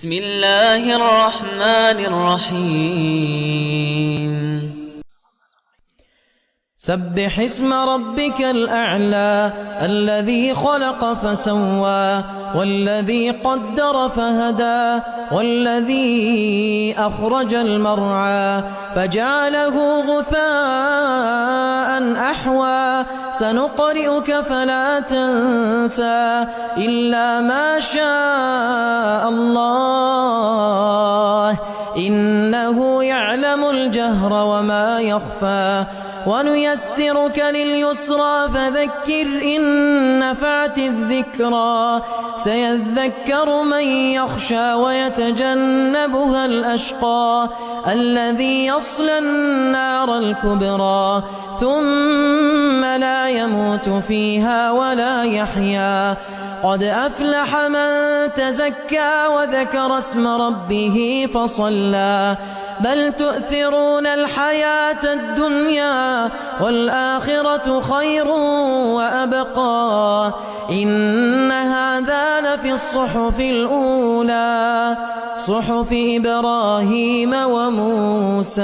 بسم الله الرحمن الرحيم سبح اسم ربك الأعلى الذي خلق فسوى والذي قدر فهدى والذي أخرج المرعى فجعله غثاء أحوى سنقرئك فلا تنسى إلا ما شاء الله إنه يعلم الجهر وما يخفى ونيسرك لليسرى فذكر إن نفعت الذكرى سيذكر من يخشى ويتجنبها الأشقى الذي يصلى النار الكبرى ثم لا يموت فيها ولا يحيا قد أفلح من تزكى وذكر اسم ربه فصلى بل تؤثرون الحياة الدنيا والآخرة خير وأبقى إن هذا لفي الصحف الأولى صحف إبراهيم وموسى.